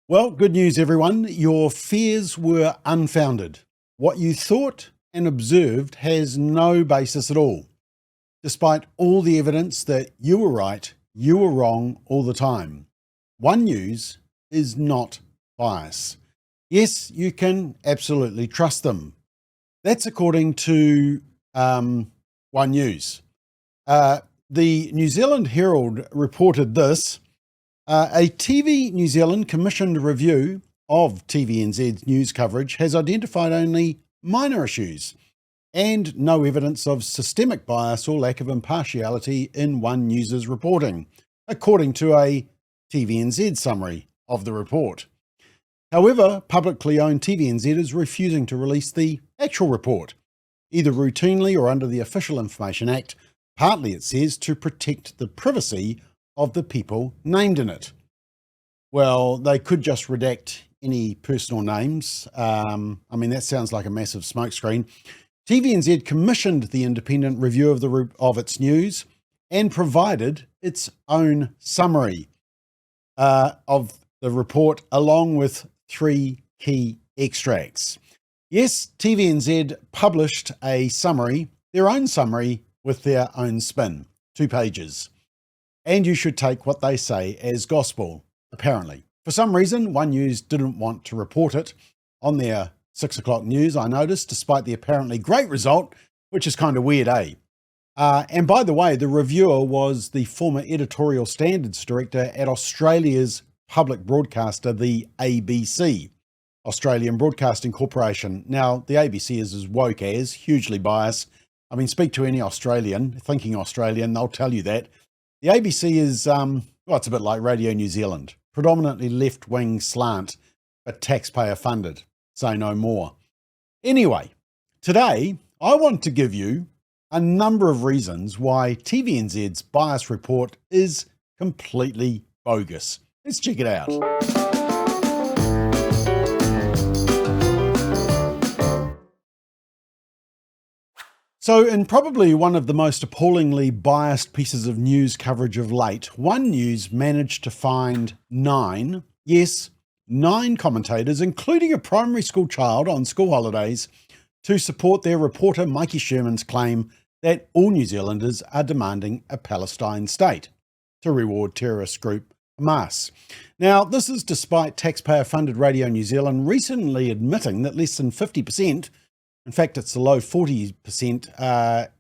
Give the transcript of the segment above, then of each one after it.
Well, good news, everyone. Your fears were unfounded. What you thought and observed has no basis at all. Despite all the evidence that you were right, you were wrong all the time. One News is not bias. Yes, you can absolutely trust them. That's according to One News. The New Zealand Herald reported this. A TV New Zealand commissioned review of TVNZ's news coverage has identified only minor issues and no evidence of systemic bias or lack of impartiality in One News's reporting, according to a TVNZ summary of the report. However, publicly owned TVNZ is refusing to release the actual report, either routinely or under the Official Information Act, partly, it says, to protect the privacy of the people named in it. Well, they could just redact any personal names. That sounds like a massive smokescreen. TVNZ commissioned the independent review of its news and provided its own summary of the report, along with 3 key extracts. Yes, TVNZ published a summary, their own summary with their own spin, 2 pages. And you should take what they say as gospel, apparently. For some reason, One News didn't want to report it on their 6 o'clock news, I noticed, despite the apparently great result, which is kind of weird, eh? And by the way, the reviewer was the former editorial standards director at Australia's public broadcaster, the ABC, Australian Broadcasting Corporation. Now, the ABC is as woke as, hugely biased. I mean, speak to any Australian, thinking Australian, they'll tell you that. The ABC is, it's a bit like Radio New Zealand, predominantly left-wing slant, but taxpayer-funded. Say no more. Anyway, today I want to give you a number of reasons why TVNZ's bias report is completely bogus. Let's check it out. So, in probably one of the most appallingly biased pieces of news coverage of late, One News managed to find 9 commentators, including a primary school child on school holidays, to support their reporter Mikey Sherman's claim that all New Zealanders are demanding a Palestine state to reward terrorist group Hamas. Now, this is despite taxpayer-funded Radio New Zealand recently admitting that less than 50%, in fact, it's the low 40%,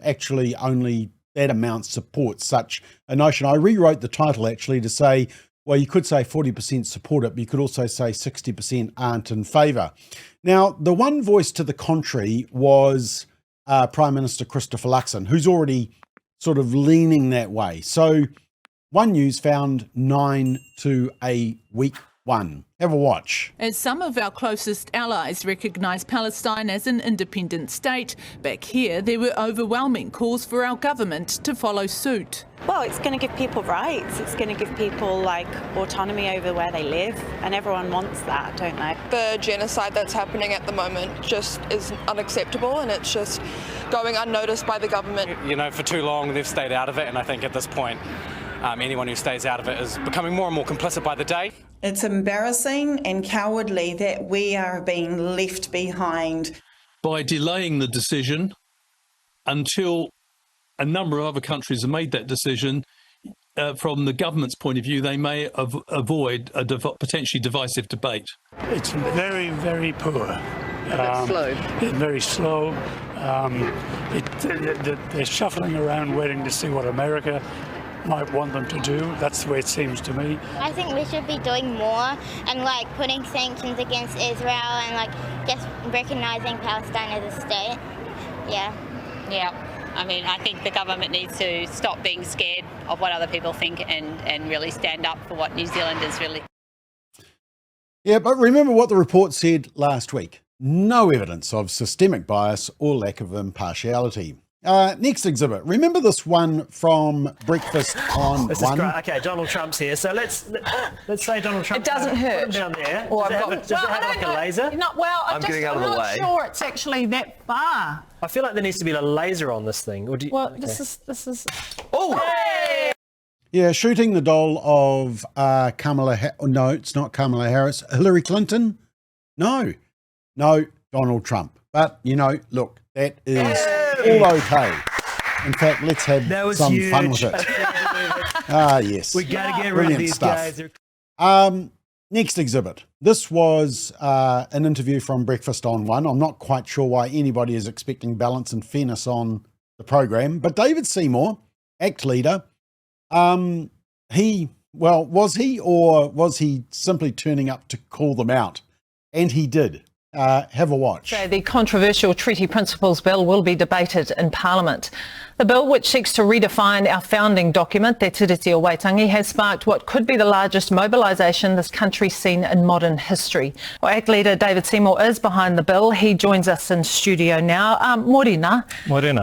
actually only that amount supports such a notion. I rewrote the title actually to say, well, you could say 40% support it, but you could also say 60% aren't in favour. Now, the one voice to the contrary was Prime Minister Christopher Luxon, who's already sort of leaning that way. So One News found 9 to a weak 1. Have a watch. As some of our closest allies recognise Palestine as an independent state, back here there were overwhelming calls for our government to follow suit. Well, it's going to give people rights. It's going to give people autonomy over where they live, and everyone wants that, don't they? The genocide that's happening at the moment just is unacceptable, and it's just going unnoticed by the government. You know, for too long they've stayed out of it, and I think at this point anyone who stays out of it is becoming more and more complicit by the day. It's embarrassing and cowardly that we are being left behind. By delaying the decision until a number of other countries have made that decision, from the government's point of view, they may avoid a potentially divisive debate. It's very, very poor. Slow. Very slow. They're shuffling around waiting to see what America might want them to do. That's the way it seems to me. I think we should be doing more and putting sanctions against Israel and just recognising Palestine as a state. Yeah. I mean, I think the government needs to stop being scared of what other people think and really stand up for what New Zealanders really. Yeah, but remember what the report said last week. No evidence of systemic bias or lack of impartiality. Next exhibit. Remember this one from Breakfast on This One? is great. Okay, Donald Trump's here. So let's say Donald Trump. It doesn't hurt. Put him down there. Or Does it have a laser? I'm getting out of the way. not sure it's actually that far. I feel like there needs to be a laser on this thing. Or do you, Well, okay. this is. Oh! Hey! Yeah, shooting the doll of no, it's not Kamala Harris. Hillary Clinton? No, Donald Trump. But, look, that is all okay. In fact, let's have some fun with it. Yes. We got to get rid of Brilliant these stuff. guys. Next exhibit. This was an interview from Breakfast on One. I'm not quite sure why anybody is expecting balance and fairness on the program, but David Seymour, ACT leader, was he simply turning up to call them out? And he did. Have a watch. So the controversial Treaty Principles Bill will be debated in Parliament. The bill, which seeks to redefine our founding document, Te Tiriti o Waitangi, has sparked what could be the largest mobilisation this country's seen in modern history. Well, ACT leader David Seymour is behind the bill. He joins us in studio now. Morena.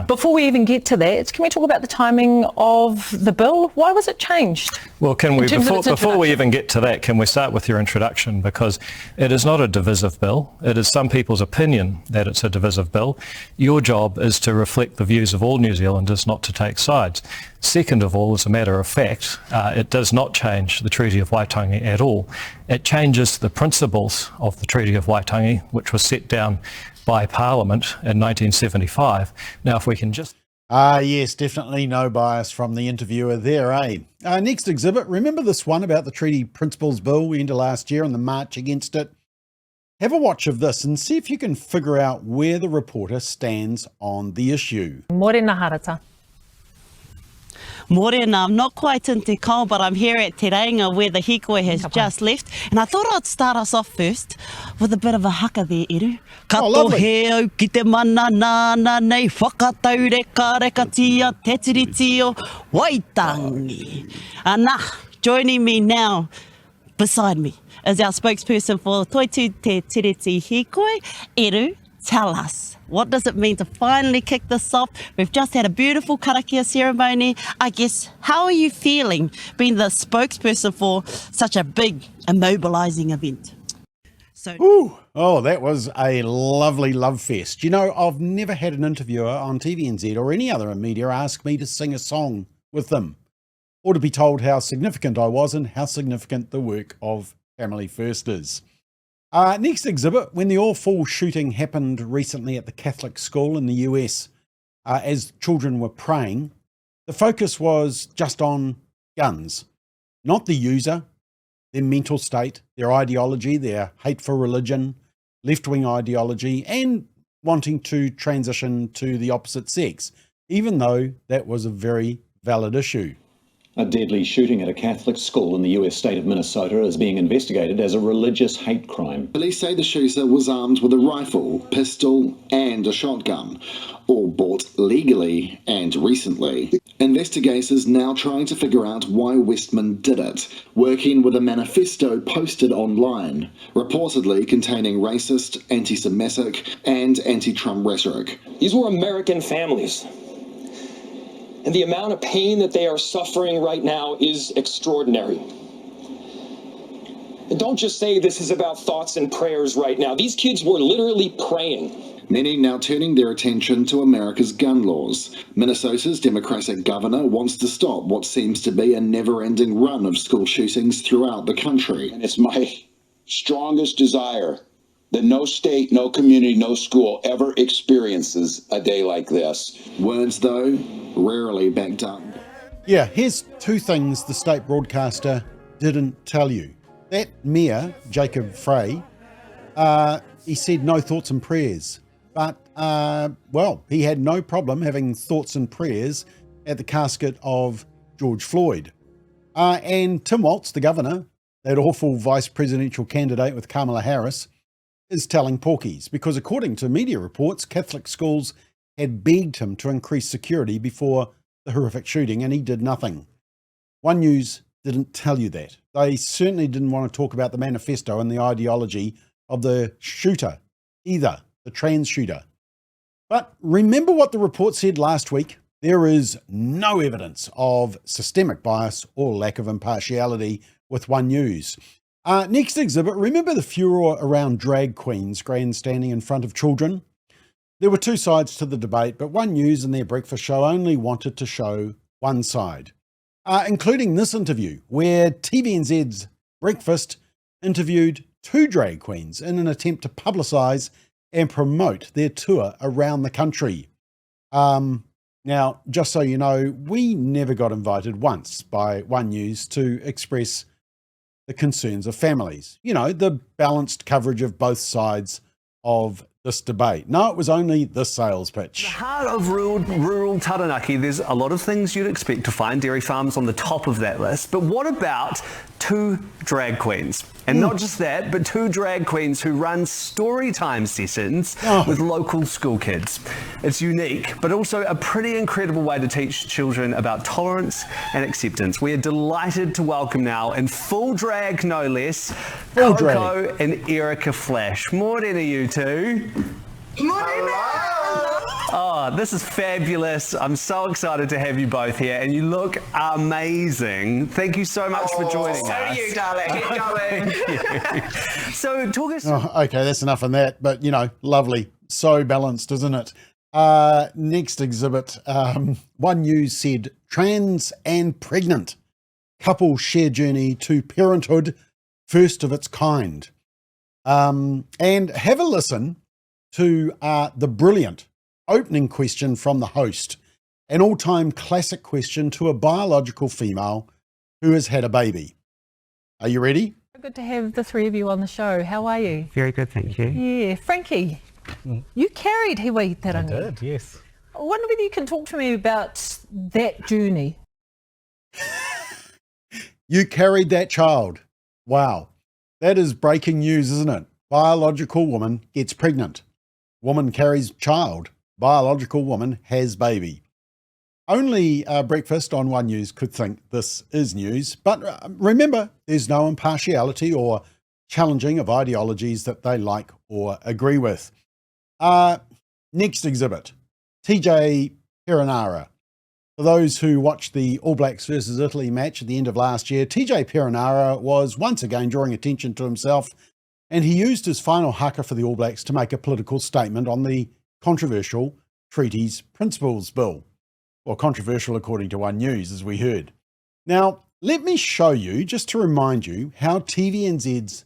Before we even get to that, can we talk about the timing of the bill? Why was it changed? Well, before we even get to that, can we start with your introduction? Because it is not a divisive bill. It is some people's opinion that it's a divisive bill. Your job is to reflect the views of all New Zealanders, not to take sides. Second of all, as a matter of fact, it does not change the Treaty of Waitangi at all. It changes the principles of the Treaty of Waitangi, which was set down by Parliament in 1975. Now, if we can just... yes, definitely no bias from the interviewer there, eh? Next exhibit. Remember this one about the Treaty Principles Bill we ended last year and the march against it? Have a watch of this and see if you can figure out where the reporter stands on the issue. Morena Harata. Morena, I'm not quite in Te Kao, but I'm here at Te Reinga where the Hīkoi has just left. And I thought I'd start us off first with a bit of a haka there, Eru. Kato he au ki te mana nāna nei whakataure ka reka tia te tiriti o Waitangi. Anā, joining me now, beside me, is our spokesperson for Toitu Te Tiriti Hīkoi. Eru, tell us, what does it mean to finally kick this off? We've just had a beautiful karakia ceremony. I guess, how are you feeling being the spokesperson for such a big and mobilising event? That was a lovely love fest. I've never had an interviewer on TVNZ or any other media ask me to sing a song with them, or to be told how significant I was and how significant the work of Family First is. Next exhibit. When the awful shooting happened recently at the Catholic school in the US, as children were praying, the focus was just on guns, not the user, their mental state, their ideology, their hate for religion, left-wing ideology, and wanting to transition to the opposite sex, even though that was a very valid issue. A deadly shooting at a Catholic school in the US state of Minnesota is being investigated as a religious hate crime. Police say the shooter was armed with a rifle, pistol and a shotgun, all bought legally and recently. Investigators now trying to figure out why Westman did it, working with a manifesto posted online, reportedly containing racist, anti-Semitic and anti-Trump rhetoric. These were American families. And the amount of pain that they are suffering right now is extraordinary. And don't just say this is about thoughts and prayers right now. These kids were literally praying. Many now turning their attention to America's gun laws. Minnesota's Democratic governor wants to stop what seems to be a never-ending run of school shootings throughout the country. And it's my strongest desire that no state, no community, no school ever experiences a day like this. Words, though, rarely backed up. Yeah, here's two things the state broadcaster didn't tell you. That mayor, Jacob Frey, he said no thoughts and prayers. But, he had no problem having thoughts and prayers at the casket of George Floyd. And Tim Walz, the governor, that awful vice presidential candidate with Kamala Harris, is telling porkies, because according to media reports, Catholic schools had begged him to increase security before the horrific shooting, and he did nothing. One News didn't tell you that. They certainly didn't want to talk about the manifesto and the ideology of the shooter either, the trans shooter. But remember what the report said last week? There is no evidence of systemic bias or lack of impartiality with One News. Next exhibit, remember the furor around drag queens grandstanding in front of children? There were two sides to the debate, but One News and their breakfast show only wanted to show one side. including this interview where TVNZ's Breakfast interviewed 2 drag queens in an attempt to publicise and promote their tour around the country. Now, just so you know, we never got invited once by One News to express the concerns of families. You know, the balanced coverage of both sides of this debate. No, it was only the sales pitch. In the heart of rural Taranaki, there's a lot of things you'd expect to find. Dairy farms on the top of that list. But what about 2 drag queens? And not just that, but 2 drag queens who run storytime sessions with local school kids. It's unique, but also a pretty incredible way to teach children about tolerance and acceptance. We are delighted to welcome now, in full drag no less, Coco and Erica Flash. Morena, you two. Oh, this is fabulous. I'm so excited to have you both here, and you look amazing. Thank you so much for joining us. So do you, darling. Keep going. So talk us... Okay, that's enough on that, but, you know, lovely. So balanced, isn't it? Next exhibit, One News said, trans and pregnant. Couple share journey to parenthood, first of its kind. And have a listen to the brilliant opening question from the host, an all-time classic question to a biological female who has had a baby. Are you ready? Good to have the 3 of you on the show. How are you? Very good, thank you. Yeah, Frankie, you carried Hīkoi Tarangi. I did, yes. I wonder whether you can talk to me about that journey. You carried that child. Wow. That is breaking news, isn't it? Biological woman gets pregnant. Woman carries child. Biological woman has baby. Only Breakfast on One News could think this is news, but remember, there's no impartiality or challenging of ideologies that they like or agree with. Next exhibit, TJ Perenara. For those who watched the All Blacks versus Italy match at the end of last year, TJ Perenara was once again drawing attention to himself, and he used his final haka for the All Blacks to make a political statement on the controversial Treaties Principles Bill. Well, controversial according to One News, as we heard. Now, let me show you, just to remind you, how TVNZ's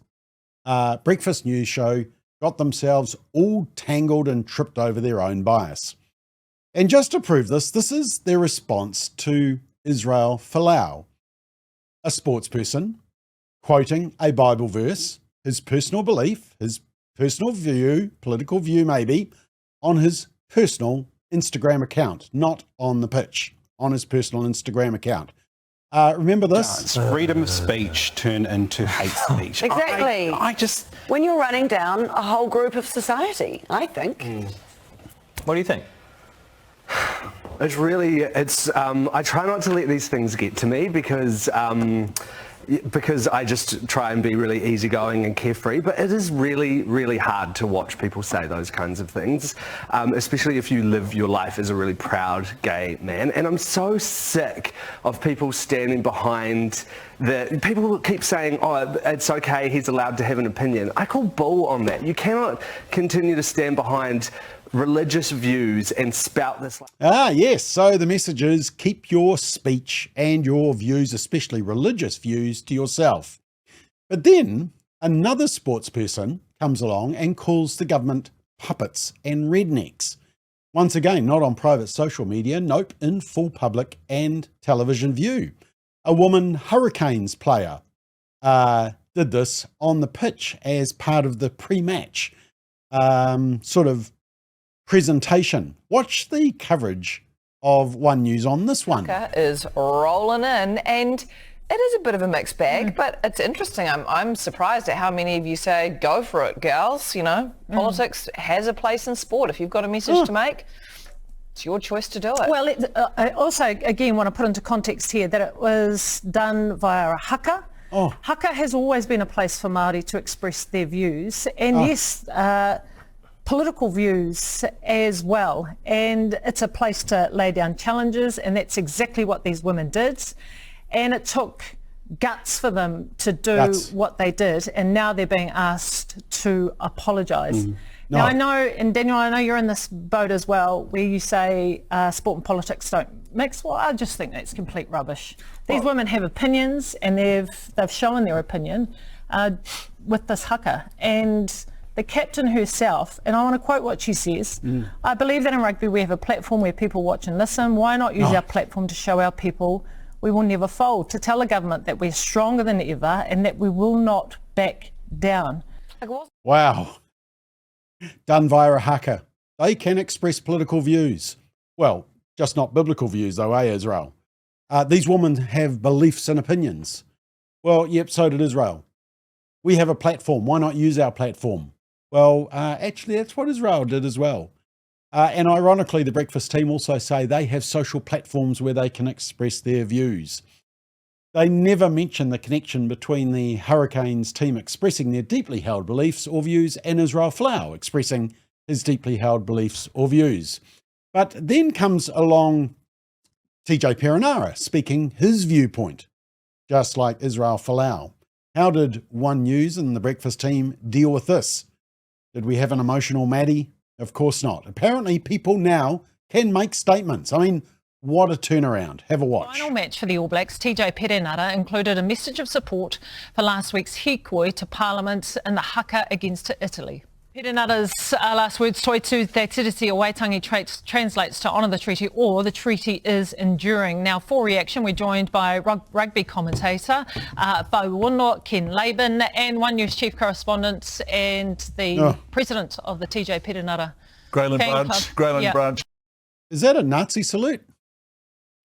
Breakfast News show got themselves all tangled and tripped over their own bias. And just to prove this, this is their response to Israel Folau, a sportsperson quoting a Bible verse, his personal belief, his personal view, political view maybe, on his personal Instagram account, not on the pitch, on his personal Instagram account. Remember this? It's freedom of speech turned into hate speech. Exactly. I just... When you're running down a whole group of society, I think. What do you think? It's really, I try not to let these things get to me because I just try and be really easygoing and carefree, but it is really, really hard to watch people say those kinds of things, especially if you live your life as a really proud gay man. And I'm so sick of people standing behind people keep saying, oh, it's okay, he's allowed to have an opinion. I call bull on that. You cannot continue to stand behind religious views and spout this. Yes. So the message is keep your speech and your views, especially religious views, to yourself. But then another sportsperson comes along and calls the government puppets and rednecks. Once again, not on private social media, nope, in full public and television view. A woman Hurricanes player did this on the pitch as part of the pre-match sort of presentation. Watch the coverage of One News on this one. Is rolling in, and it is a bit of a mixed bag, but it's interesting. I'm surprised at how many of you say, go for it, girls. You know, politics has a place in sport. If you've got a message to make, it's your choice to do it. Well, I also, again, want to put into context here that it was done via a haka. Haka has always been a place for Māori to express their views, and yes, political views as well, and it's a place to lay down challenges, and that's exactly what these women did. And it took guts for them to do what they did, and now they're being asked to apologise. No. Now I know, and Daniel, I know you're in this boat as well, where you say sport and politics don't mix. Well, I just think that's complete rubbish. These women have opinions, and they've shown their opinion with this haka. And the captain herself, and I want to quote what she says, I believe that in rugby we have a platform where people watch and listen. Why not use our platform to show our people we will never fold, to tell the government that we're stronger than ever and that we will not back down. Wow. Done via a haka. They can express political views. Well, just not biblical views though, Israel? These women have beliefs and opinions. Well, yep, so did Israel. We have a platform. Why not use our platform? Well, actually, that's what Israel did as well. And ironically, the Breakfast team also say they have social platforms where they can express their views. They never mention the connection between the Hurricanes team expressing their deeply held beliefs or views and Israel Folau expressing his deeply held beliefs or views. But then comes along TJ Perenara speaking his viewpoint, just like Israel Folau. How did One News and the Breakfast team deal with this? Did we have an emotional Maddie? Of course not. Apparently people now can make statements. I mean, what a turnaround. Have a watch. Final match for the All Blacks, TJ Perenara, included a message of support for last week's Hīkoi to Parliament in the haka against Italy. Perenara's last words, toitu te tiriti o waitangi, translates to honour the treaty or the treaty is enduring. Now, for reaction, we're joined by rugby commentator Whauono Ken Laban and One News chief correspondent and the president of the TJ Perenara Grayland branch. Is that a Nazi salute?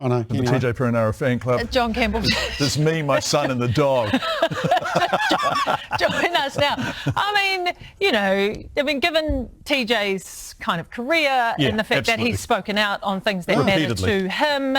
Oh no, the TJ Perenara fan club. John Campbell. There's me, my son and the dog. Join us now. I mean, you know, I mean, given TJ's kind of career and the fact that he's spoken out on things that matter to him,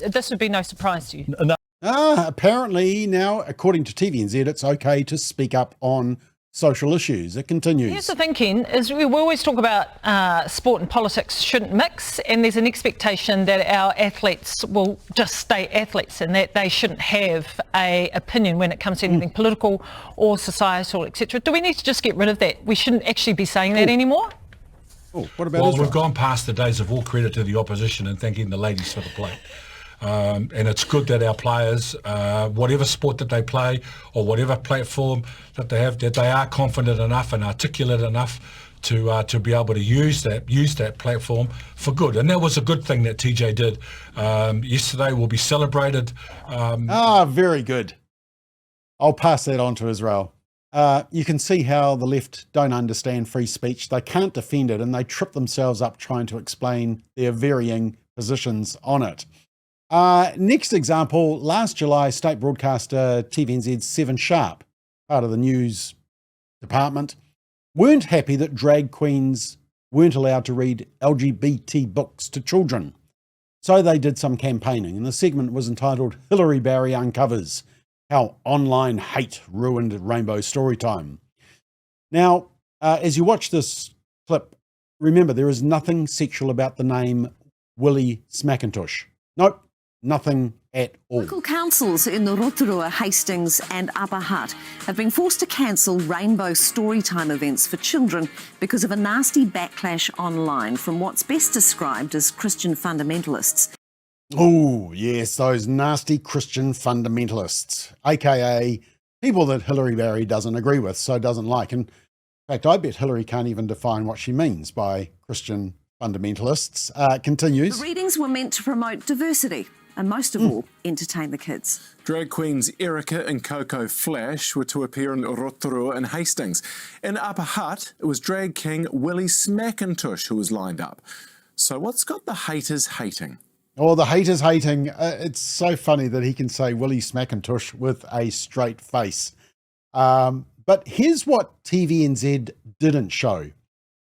this would be no surprise to you. Apparently now, according to TVNZ, it's okay to speak up on social issues. It continues. Here's the thing, Ken, is we always talk about sport and politics shouldn't mix, and there's an expectation that our athletes will just stay athletes and that they shouldn't have a opinion when it comes to anything political or societal, etc. Do we need to just get rid of that? We shouldn't actually be saying that anymore? What about Israel? We've gone past the days of all credit to the opposition and thanking the ladies for the play. And it's good that our players, whatever sport that they play or whatever platform that they have, that they are confident enough and articulate enough to be able to use that platform for good. And that was a good thing that TJ did. Yesterday will be celebrated. Very good. I'll pass that on to Israel. You can see how the left don't understand free speech. They can't defend it and they trip themselves up trying to explain their varying positions on it. Next example, last July, state broadcaster TVNZ's 7 Sharp, part of the news department, weren't happy that drag queens weren't allowed to read LGBT books to children. So they did some campaigning, and the segment was entitled Hillary Barry Uncovers How Online Hate Ruined Rainbow Storytime. Now, as you watch this clip, remember there is nothing sexual about the name Willie Smackintosh. Nope. Nothing at all. Local councils in the Rotorua, Hastings and Upper Hutt have been forced to cancel rainbow storytime events for children because of a nasty backlash online from what's best described as Christian fundamentalists. Oh, yes, those nasty Christian fundamentalists, aka people that Hillary Barry doesn't agree with, so doesn't like. And in fact, I bet Hillary can't even define what she means by Christian fundamentalists. Continues. The readings were meant to promote diversity and most of all, entertain the kids. Drag queens Erica and Coco Flash were to appear in Rotorua and Hastings. In Upper Hutt, it was drag king Willie Smackintosh who was lined up. So what's got the haters hating? Oh, the haters hating. It's so funny that he can say Willie Smackintosh with a straight face. But here's what TVNZ didn't show.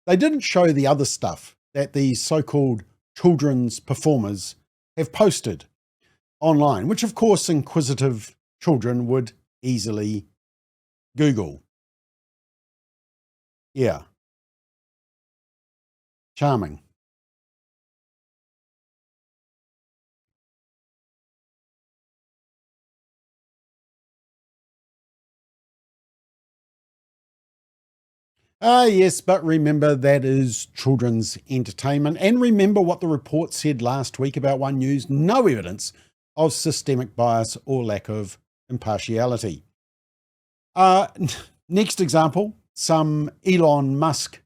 They didn't show the other stuff that these so-called children's performers have posted online, which of course inquisitive children would easily Google. Yeah. Charming. Yes, but remember that is children's entertainment. And remember what the report said last week about One News, no evidence of systemic bias or lack of impartiality. Next example, some Elon Musk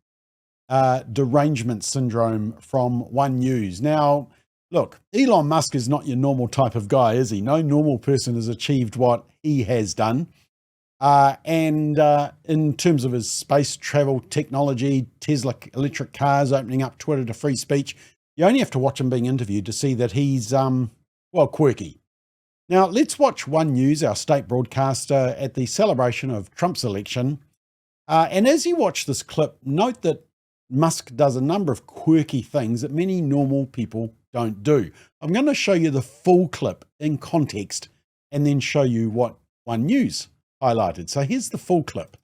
derangement syndrome from One News. Now, look, Elon Musk is not your normal type of guy, is he? No normal person has achieved what he has done. And in terms of his space travel technology, Tesla electric cars, opening up Twitter to free speech, you only have to watch him being interviewed to see that he's, well, quirky. Now, let's watch One News, our state broadcaster, at the celebration of Trump's election. And as you watch this clip, note that Musk does a number of quirky things that many normal people don't do. I'm going to show you the full clip in context and then show you what One News highlighted. So here's the full clip.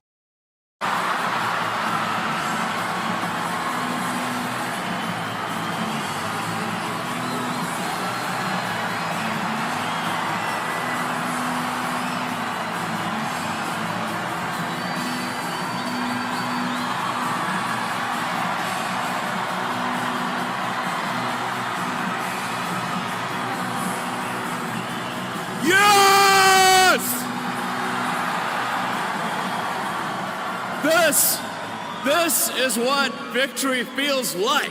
This is what victory feels like.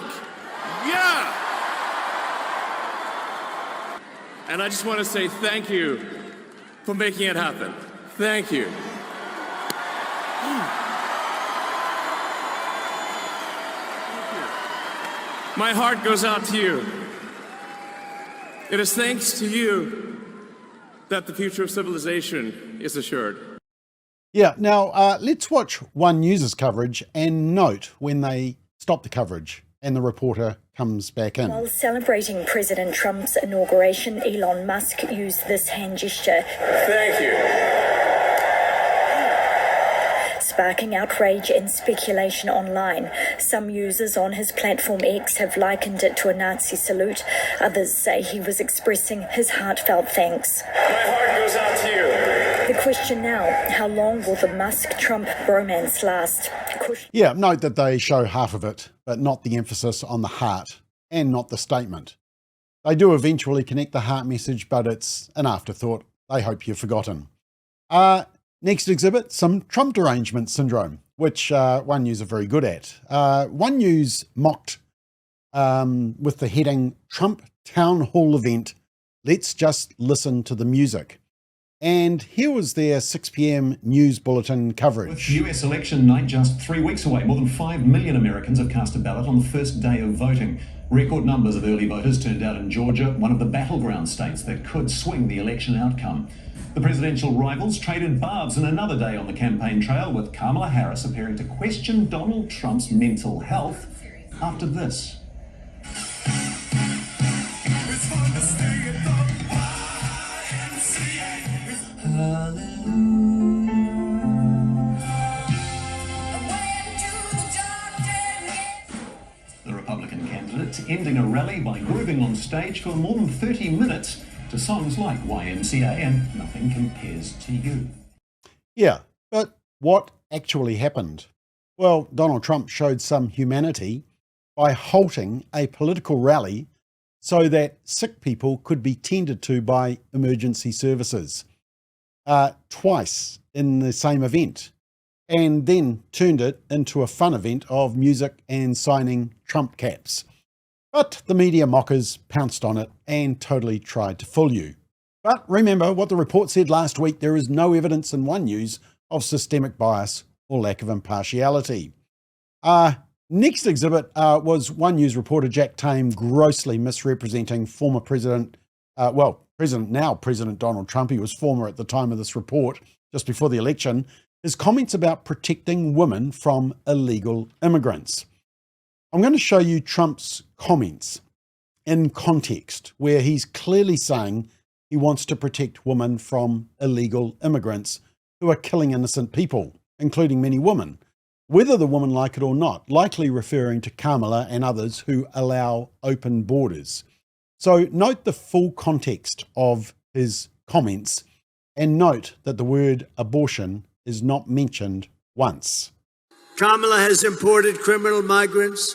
Yeah! And I just want to say thank you for making it happen. Thank you. My heart goes out to you. It is thanks to you that the future of civilization is assured. Yeah, now let's watch One News's coverage and note when they stop the coverage and the reporter comes back in. While celebrating President Trump's inauguration, Elon Musk used this hand gesture. Thank you. Sparking outrage and speculation online. Some users on his platform X have likened it to a Nazi salute. Others say he was expressing his heartfelt thanks. My heart goes out to you. The question now, how long will the Musk-Trump bromance last? Yeah, note that they show half of it, but not the emphasis on the heart and not the statement. They do eventually connect the heart message, but it's an afterthought. They hope you've forgotten. Next exhibit, some Trump derangement syndrome, which One News are very good at. One News mocked with the heading, Trump Town Hall Event, Let's Just Listen to the Music. And here was their 6 p.m. news bulletin coverage. With the US election night just 3 weeks away, more than 5 million Americans have cast a ballot on the first day of voting. Record numbers of early voters turned out in Georgia, one of the battleground states that could swing the election outcome. The presidential rivals traded barbs in another day on the campaign trail, with Kamala Harris appearing to question Donald Trump's mental health after this. The Republican candidate ending a rally by grooving on stage for more than 30 minutes to songs like YMCA and Nothing Compares to You. Yeah, but what actually happened? Well, Donald Trump showed some humanity by halting a political rally so that sick people could be tended to by emergency services twice in the same event, and then turned it into a fun event of music and signing Trump caps. But the media mockers pounced on it and totally tried to fool you. But remember what the report said last week, there is no evidence in One News of systemic bias or lack of impartiality. Next exhibit was One News reporter Jack Tame grossly misrepresenting former President Donald Trump. He was former at the time of this report, just before the election. His comments about protecting women from illegal immigrants. I'm going to show you Trump's comments in context, where he's clearly saying he wants to protect women from illegal immigrants who are killing innocent people, including many women, whether the women like it or not, likely referring to Kamala and others who allow open borders. So note the full context of his comments and note that the word abortion is not mentioned once. Kamala has imported criminal migrants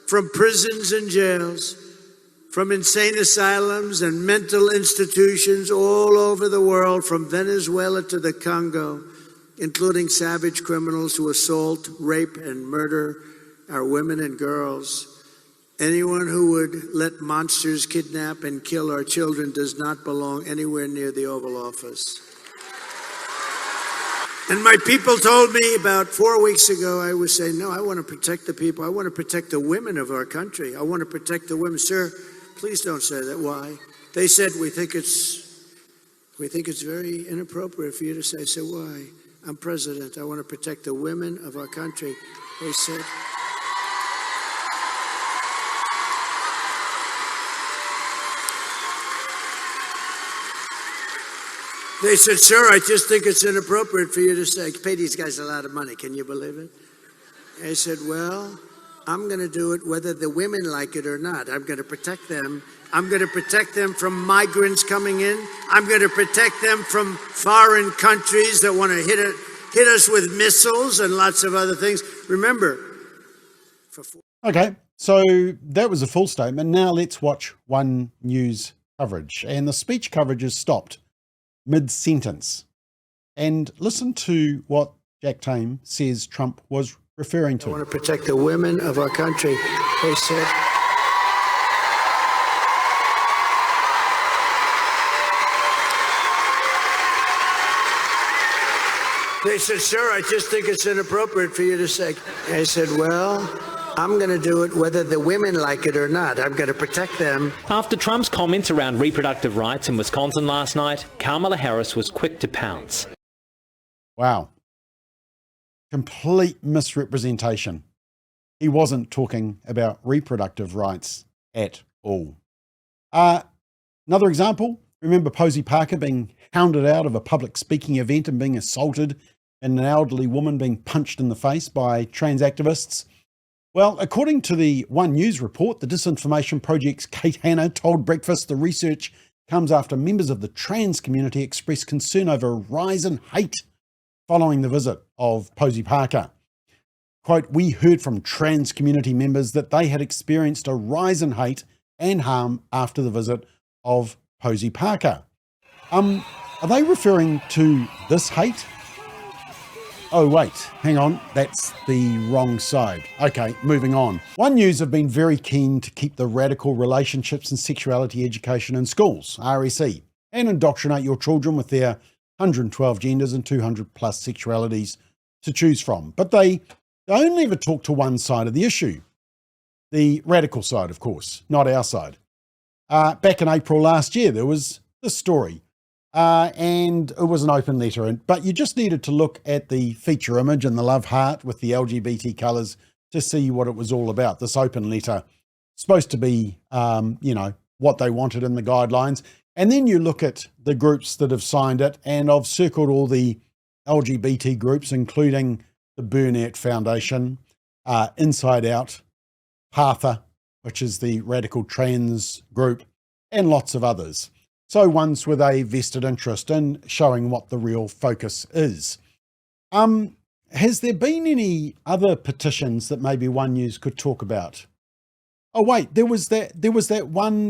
from prisons and jails, from insane asylums and mental institutions all over the world, from Venezuela to the Congo, including savage criminals who assault, rape, and murder our women and girls. Anyone who would let monsters kidnap and kill our children does not belong anywhere near the Oval Office. And my people told me about 4 weeks ago, I was saying, no, I want to protect the people. I want to protect the women of our country. I want to protect the women. Sir, please don't say that. Why? They said, we think it's very inappropriate for you to say. I said, why? I'm president. I want to protect the women of our country. They said, sir, I just think it's inappropriate for you to say, pay these guys a lot of money. Can you believe it? I said, well, I'm going to do it whether the women like it or not. I'm going to protect them. I'm going to protect them from migrants coming in. I'm going to protect them from foreign countries that want to hit us with missiles and lots of other things. Remember, Okay, so that was a full statement. Now let's watch One News coverage. And the speech coverage is stopped mid-sentence. And listen to what Jack Tame says Trump was referring to. I want to protect the women of our country. They said, sir, I just think it's inappropriate for you to say. I said, well, I'm going to do it whether the women like it or not. I'm going to protect them. After Trump's comments around reproductive rights in Wisconsin last night, Kamala Harris was quick to pounce. Wow. Complete misrepresentation. He wasn't talking about reproductive rights at all. Another example, remember Posey Parker being hounded out of a public speaking event and being assaulted, and an elderly woman being punched in the face by trans activists? Well, according to the One News report, the Disinformation Project's Kate Hanna told Breakfast the research comes after members of the trans community expressed concern over a rise in hate following the visit of Posey Parker. Quote, we heard from trans community members that they had experienced a rise in hate and harm after the visit of Posey Parker. Are they referring to this hate? Oh, wait, hang on. That's the wrong side. Okay, moving on. One News have been very keen to keep the radical relationships and sexuality education in schools, RSE, and indoctrinate your children with their 112 genders and 200 plus sexualities to choose from. But they only ever talk to one side of the issue. The radical side, of course, not our side. Back in April last year, there was this story. And it was an open letter, but you just needed to look at the feature image and the love heart with the LGBT colours to see what it was all about. This open letter, supposed to be, what they wanted in the guidelines. And then you look at the groups that have signed it, and I've circled all the LGBT groups, including the Burnett Foundation, Inside Out, Partha, which is the radical trans group, and lots of others. So ones with a vested interest in showing what the real focus is. Has there been any other petitions that maybe One News could talk about? Oh wait, there was that one,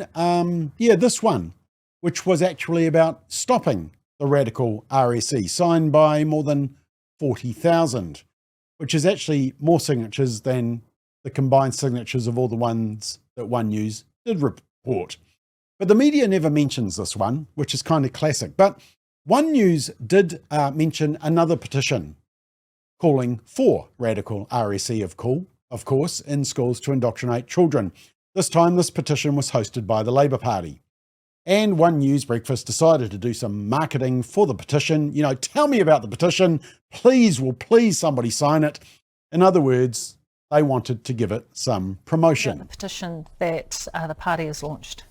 this one, which was actually about stopping the radical RSE, signed by more than 40,000, which is actually more signatures than the combined signatures of all the ones that One News did report. But the media never mentions this one, which is kind of classic. But One News did mention another petition calling for radical RSE of course, in schools to indoctrinate children. This time, this petition was hosted by the Labour Party. And One News Breakfast decided to do some marketing for the petition. Tell me about the petition. Please somebody sign it. In other words, they wanted to give it some promotion. The petition that the party has launched.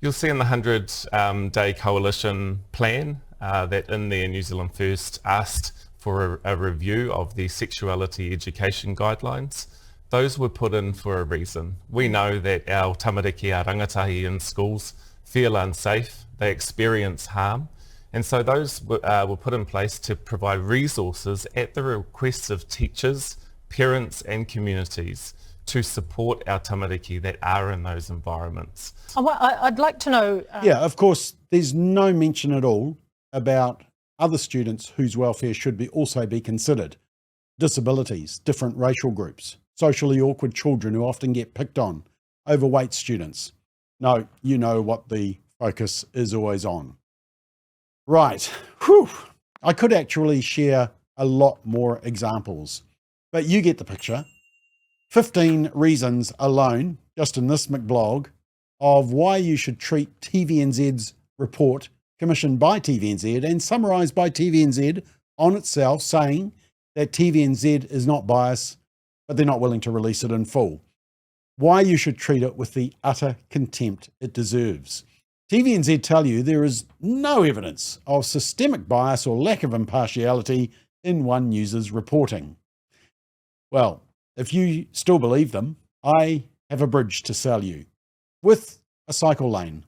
You'll see in the 100-day coalition plan that in there New Zealand First asked for a review of the sexuality education guidelines. Those were put in for a reason. We know that our tamariki, our rangatahi in schools feel unsafe, they experience harm, and so those were put in place to provide resources at the request of teachers, parents and communities to support our tamariki that are in those environments. I'd like to know... Yeah, of course, there's no mention at all about other students whose welfare should also be considered. Disabilities, different racial groups, socially awkward children who often get picked on, overweight students. No, you know what the focus is always on. Right. Whew. I could actually share a lot more examples, but you get the picture. 15 reasons alone, just in this McBlog, of why you should treat TVNZ's report, commissioned by TVNZ and summarised by TVNZ on itself, saying that TVNZ is not biased, but they're not willing to release it in full. Why you should treat it with the utter contempt it deserves. TVNZ tell you there is no evidence of systemic bias or lack of impartiality in one user's reporting. Well, if you still believe them, I have a bridge to sell you with a cycle lane.